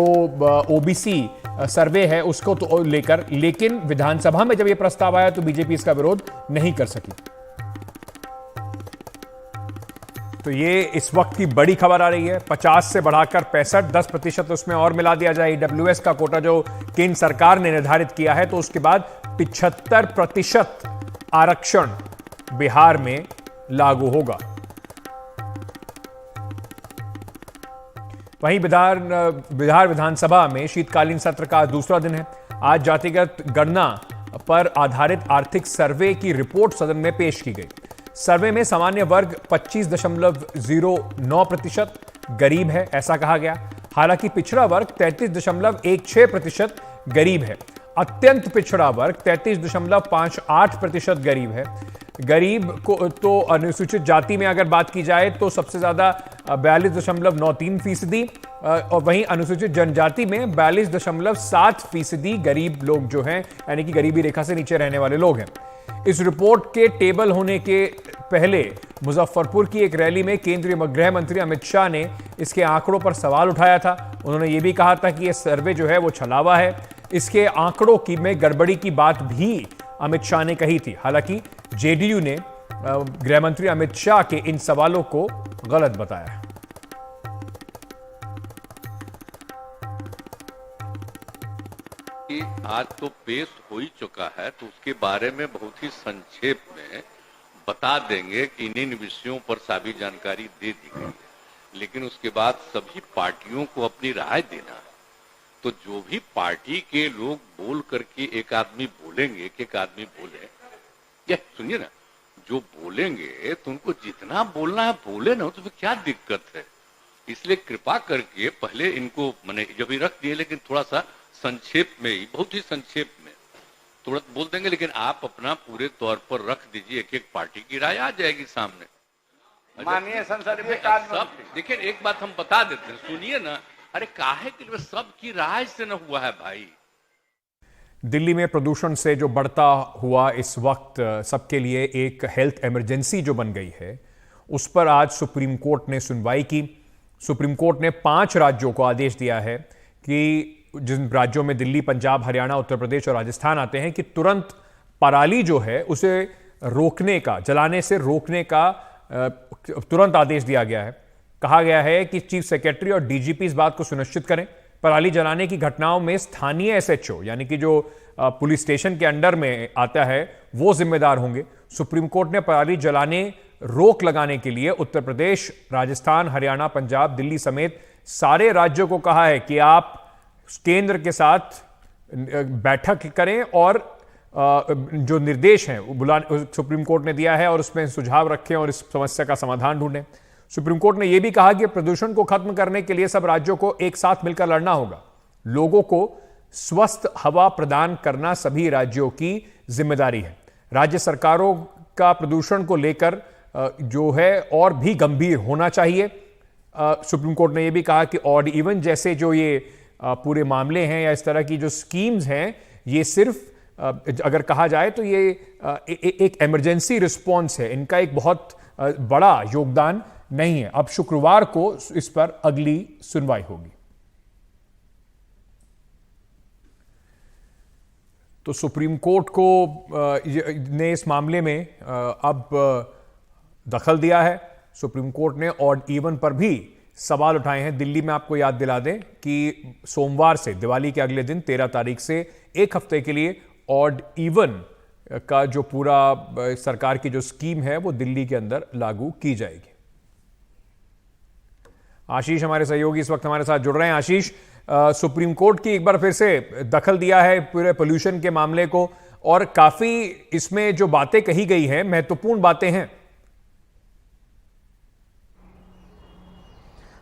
OBC सर्वे है उसको तो लेकर, लेकिन विधानसभा में जब ये प्रस्ताव आया तो बीजेपी इसका विरोध नहीं कर सकी। तो ये इस वक्त की बड़ी खबर आ रही है। 50 से बढ़ाकर 65, 10% उसमें और मिला दिया जाए। EWS का कोटा जो केंद्र सरकार ने निर्धारित किया है, तो उसके बाद 75% आरक्षण बिहार में लागू होगा। वहीं बिहार विधानसभा में शीतकालीन सत्र का दूसरा दिन है। आज जातिगत गणना पर आधारित आर्थिक सर्वे की रिपोर्ट सदन में पेश की गई। सर्वे में सामान्य वर्ग 25.09% गरीब है, ऐसा कहा गया। हालांकि पिछड़ा वर्ग 33.16% गरीब है। अत्यंत पिछड़ा वर्ग 33.58% गरीब है। गरीब को तो अनुसूचित जाति में अगर बात की जाए तो सबसे ज्यादा 42.93%, और वहीं अनुसूचित जनजाति में 42.7% गरीब लोग जो हैं, यानी कि गरीबी रेखा से नीचे रहने वाले लोग हैं। इस रिपोर्ट के टेबल होने के पहले मुजफ्फरपुर की एक रैली में केंद्रीय गृह मंत्री अमित शाह ने इसके आंकड़ों पर सवाल उठाया था। उन्होंने ये भी कहा था कि यह सर्वे जो है वो छलावा है। इसके आंकड़ों की में गड़बड़ी की बात भी अमित शाह ने कही थी। हालांकि जेडीयू ने गृह मंत्री अमित शाह के इन सवालों को गलत बताया। आज तो पेश हो ही चुका है, तो उसके बारे में बहुत ही संक्षेप में बता देंगे कि इन विषयों पर सभी जानकारी दे दी गई है, लेकिन उसके बाद सभी पार्टियों को अपनी राय देना है। तो जो भी पार्टी के लोग बोल करके एक आदमी बोलेंगे कि एक आदमी बोले, या सुनिए ना, जो बोलेंगे तो उनको जितना बोलना है बोले ना, तो फिर क्या दिक्कत है। इसलिए कृपा करके पहले इनको मैंने जब भी रख दिए, लेकिन थोड़ा सा संक्षेप में ही, बहुत ही संक्षेप में थोड़ा बोल देंगे, लेकिन आप अपना पूरे तौर पर रख दीजिए। एक एक पार्टी की राय आ जाएगी सामने। माननीय संसद में सब देखिए, एक बात हम बता देते हैं, सुनिए ना। अरे काहे के लिए सबकी राय से न हुआ है भाई। दिल्ली में प्रदूषण से जो बढ़ता हुआ इस वक्त सबके लिए एक हेल्थ इमरजेंसी जो बन गई है, उस पर आज सुप्रीम कोर्ट ने सुनवाई की। सुप्रीम कोर्ट ने 5 राज्यों को आदेश दिया है कि जिन राज्यों में दिल्ली, पंजाब, हरियाणा, उत्तर प्रदेश और राजस्थान आते हैं, कि तुरंत पराली जो है उसे रोकने का, जलाने से रोकने का तुरंत आदेश दिया गया है। कहा गया है कि चीफ सेक्रेटरी और डीजीपी इस बात को सुनिश्चित करें पराली जलाने की घटनाओं में स्थानीय एसएचओ यानी कि जो पुलिस स्टेशन के अंडर में आता है वो जिम्मेदार होंगे। सुप्रीम कोर्ट ने पराली जलाने रोक लगाने के लिए उत्तर प्रदेश, राजस्थान, हरियाणा, पंजाब, दिल्ली समेत सारे राज्यों को कहा है कि आप केंद्र के साथ बैठक करें और जो निर्देश हैं सुप्रीम कोर्ट ने दिया है और उसमें सुझाव रखें और इस समस्या का समाधान ढूंढें। सुप्रीम कोर्ट ने यह भी कहा कि प्रदूषण को खत्म करने के लिए सब राज्यों को एक साथ मिलकर लड़ना होगा। लोगों को स्वस्थ हवा प्रदान करना सभी राज्यों की जिम्मेदारी है। राज्य सरकारों का प्रदूषण को लेकर जो है और भी गंभीर होना चाहिए। सुप्रीम कोर्ट ने यह भी कहा कि ऑड इवन जैसे जो ये पूरे मामले हैं या इस तरह की जो स्कीम्स हैं, ये सिर्फ अगर कहा जाए तो ये एक इमरजेंसी रिस्पॉन्स है, इनका एक बहुत बड़ा योगदान नहीं है। अब शुक्रवार को इस पर अगली सुनवाई होगी। तो सुप्रीम कोर्ट को ने इस मामले में अब दखल दिया है। सुप्रीम कोर्ट ने ऑड इवन पर भी सवाल उठाए हैं। दिल्ली में आपको याद दिला दें कि सोमवार से, दिवाली के अगले दिन 13 तारीख से एक हफ्ते के लिए ऑड इवन का जो पूरा सरकार की जो स्कीम है वो दिल्ली के अंदर लागू की जाएगी। आशीष हमारे सहयोगी इस वक्त हमारे साथ जुड़ रहे हैं। आशीष, सुप्रीम कोर्ट की एक बार फिर से दखल दिया है पूरे पोल्यूशन के मामले को, और काफी इसमें जो बातें कही गई हैं महत्वपूर्ण बातें हैं।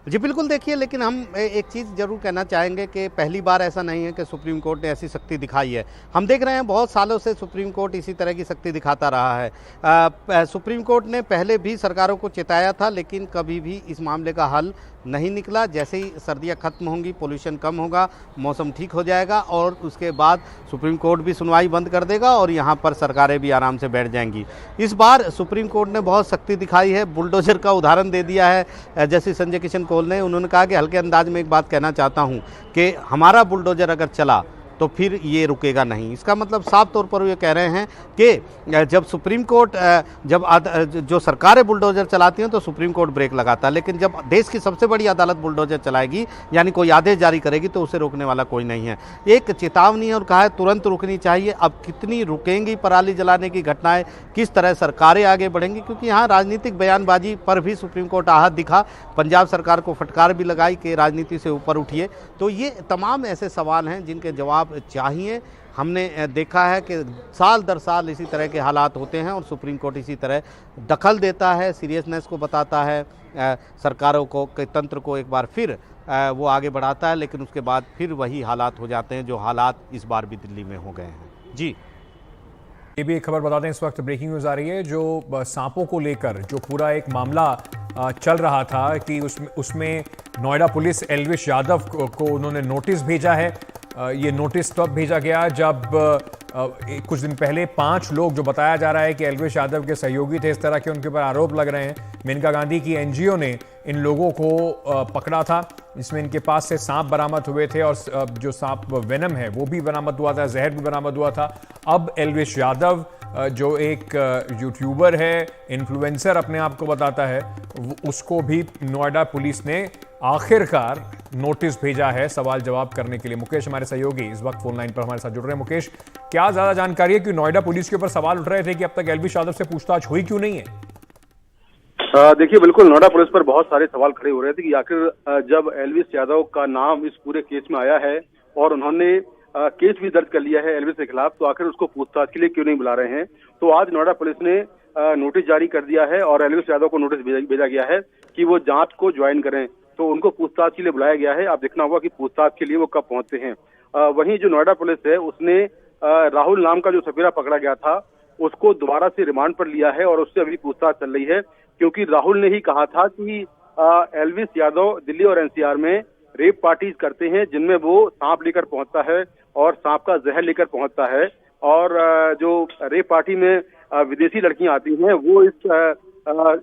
जी बिल्कुल, देखिए, लेकिन हम एक चीज़ जरूर कहना चाहेंगे कि पहली बार ऐसा नहीं है कि सुप्रीम कोर्ट ने ऐसी सख्ती दिखाई है। हम देख रहे हैं बहुत सालों से सुप्रीम कोर्ट इसी तरह की सख्ती दिखाता रहा है। सुप्रीम कोर्ट ने पहले भी सरकारों को चेताया था, लेकिन कभी भी इस मामले का हल नहीं निकला। जैसे ही सर्दियां खत्म होंगी, पोल्यूशन कम होगा, मौसम ठीक हो जाएगा और उसके बाद सुप्रीम कोर्ट भी सुनवाई बंद कर देगा और यहाँ पर सरकारें भी आराम से बैठ जाएंगी। इस बार सुप्रीम कोर्ट ने बहुत सख्ती दिखाई है, बुलडोजर का उदाहरण दे दिया है। जैसे संजय किशन कौल ने, उन्होंने कहा कि हल्के अंदाज में एक बात कहना चाहता हूँ कि हमारा बुलडोजर अगर चला तो फिर ये रुकेगा नहीं। इसका मतलब साफ तौर पर ये कह रहे हैं कि जब सुप्रीम कोर्ट जो सरकारें बुलडोजर चलाती हैं तो सुप्रीम कोर्ट ब्रेक लगाता है, लेकिन जब देश की सबसे बड़ी अदालत बुलडोजर चलाएगी यानी कोई आदेश जारी करेगी तो उसे रोकने वाला कोई नहीं है। एक चेतावनी है और कहा है तुरंत रुकनी चाहिए। अब कितनी रुकेंगी पराली जलाने की घटनाएं, किस तरह सरकारें आगे बढ़ेंगी, क्योंकि यहाँ राजनीतिक बयानबाजी पर भी सुप्रीम कोर्ट आहत दिखा, पंजाब सरकार को फटकार भी लगाई कि राजनीति से ऊपर उठिए। तो ये तमाम ऐसे सवाल हैं जिनके जवाब चाहिए। हमने देखा है कि साल दर साल इसी तरह के हालात होते हैं और सुप्रीम कोर्ट इसी तरह दखल देता है, सीरियसनेस को बताता है सरकारों को, कि तंत्र को एक बार फिर वो आगे बढ़ाता है, लेकिन उसके बाद फिर वही हालात हो जाते हैं जो हालात इस बार भी दिल्ली में हो गए हैं। जी, ये भी एक खबर बता दें, इस वक्त ब्रेकिंग न्यूज आ रही है। जो सांपों को लेकर जो पूरा एक मामला चल रहा था कि उसमें नोएडा पुलिस एल्विश यादव को उन्होंने नोटिस भेजा है। ये नोटिस तब भेजा गया जब कुछ दिन पहले 5 लोग, जो बताया जा रहा है कि एल्विश यादव के सहयोगी थे, इस तरह के उनके ऊपर आरोप लग रहे हैं। मेनका गांधी की एनजीओ ने इन लोगों को पकड़ा था, इसमें इनके पास से सांप बरामद हुए थे और जो सांप वेनम है वो भी बरामद हुआ था, जहर भी बरामद हुआ था। अब एल्विश यादव जो एक यूट्यूबर है, इन्फ्लुएंसर अपने आप को बताता है, उसको भी नोएडा पुलिस ने आखिरकार नोटिस भेजा है सवाल जवाब करने के लिए। मुकेश हमारे सहयोगी इस वक्त फोन लाइन पर हमारे साथ जुड़ रहे हैं। मुकेश, क्या ज्यादा जानकारी है कि नोएडा पुलिस के ऊपर सवाल उठ रहे थे कि अब तक एल्विश यादव से पूछताछ हुई क्यों नहीं है? देखिए, बिल्कुल नोएडा पुलिस पर बहुत सारे सवाल खड़े हो रहे थे कि आखिर जब एल्विश यादव का नाम इस पूरे केस में आया है और उन्होंने केस भी दर्ज कर लिया है एल्विश के खिलाफ, तो आखिर उसको पूछताछ के लिए क्यों नहीं बुला रहे हैं। तो आज नोएडा पुलिस ने नोटिस जारी कर दिया है और एल्विश यादव को नोटिस भेजा गया है कि वो जांच को ज्वाइन करें। तो उनको पूछताछ के लिए बुलाया गया है। आप देखना होगा कि पूछताछ के लिए वो कब पहुंचते हैं। वहीं जो नोएडा पुलिस है उसने राहुल नाम का जो सपेरा पकड़ा गया था उसको दोबारा से रिमांड पर लिया है और उससे अभी पूछताछ चल रही है, क्योंकि राहुल ने ही कहा था कि एल्विस यादव दिल्ली और एनसीआर में रेप पार्टीज करते हैं जिनमें वो सांप लेकर पहुंचता है और सांप का जहर लेकर पहुंचता है, और जो रेप पार्टी में विदेशी लड़कियां आती हैं वो इस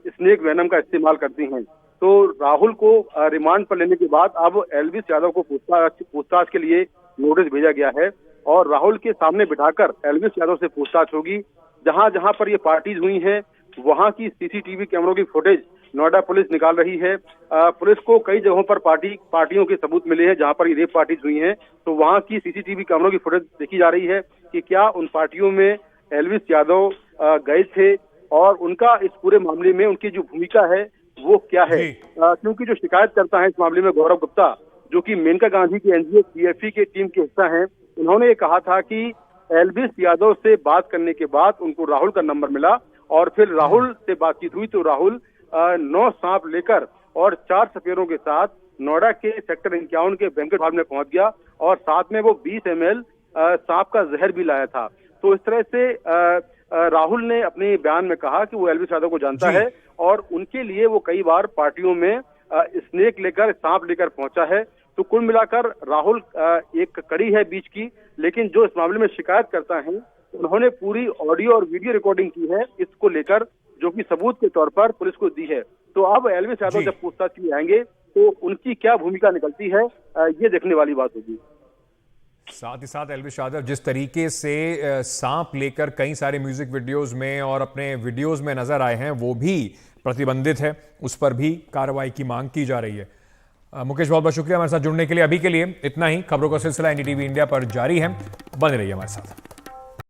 स्नेक वेनम का इस्तेमाल करती हैं। तो राहुल को रिमांड पर लेने के बाद अब एल्विस यादव को पूछताछ के लिए नोटिस भेजा गया है और राहुल के सामने बिठाकर एल्विस यादव से पूछताछ होगी। जहां जहां पर ये पार्टीज हुई हैं वहां की सीसीटीवी कैमरों की फुटेज नोएडा पुलिस निकाल रही है। पुलिस को कई जगहों पर पार्टियों के सबूत मिले हैं जहां पर ये रेप पार्टीज हुई हैं, तो वहां की सीसीटीवी कैमरों की फुटेज देखी जा रही है कि क्या उन पार्टियों में एल्विस यादव गए थे और उनका इस पूरे मामले में उनकी जो भूमिका है वो क्या है। क्योंकि जो शिकायत करता है इस मामले में गौरव गुप्ता, जो कि मेनका गांधी की एनजीओ पीएफई के टीम के हिस्सा हैं, उन्होंने ये कहा था कि एल्विस यादव से बात करने के बाद उनको राहुल का नंबर मिला और फिर राहुल से बातचीत हुई तो राहुल 9 सांप लेकर और 4 सपेरों के साथ नोएडा के सेक्टर 51 के बैंक्वेट हॉल में पहुंच गया और साथ में वो 20 ml सांप का जहर भी लाया था। तो इस तरह से राहुल ने अपने बयान में कहा कि वो एल्विस यादव को जानता है और उनके लिए वो कई बार पार्टियों में स्नेक लेकर सांप लेकर पहुंचा है। तो कुल मिलाकर राहुल एक कड़ी है बीच की, लेकिन जो इस मामले में शिकायत करता है उन्होंने पूरी ऑडियो और वीडियो रिकॉर्डिंग की है इसको लेकर, जो कि सबूत के तौर पर पुलिस को दी है। तो अब एल्विस यादव जब पूछताछ के लिए आएंगे तो उनकी क्या भूमिका निकलती है ये देखने वाली बात होगी। साथ ही साथ एल्विस यादव जिस तरीके से सांप लेकर कई सारे म्यूजिक वीडियोस में और अपने वीडियोस में नजर आए हैं वो भी प्रतिबंधित है, उस पर भी कार्रवाई की मांग की जा रही है। मुकेश बहुत बहुत शुक्रिया हमारे साथ जुड़ने के लिए। अभी के लिए इतना ही। खबरों का सिलसिला एनडीटीवी इंडिया पर जारी है, बने रहिए हमारे साथ।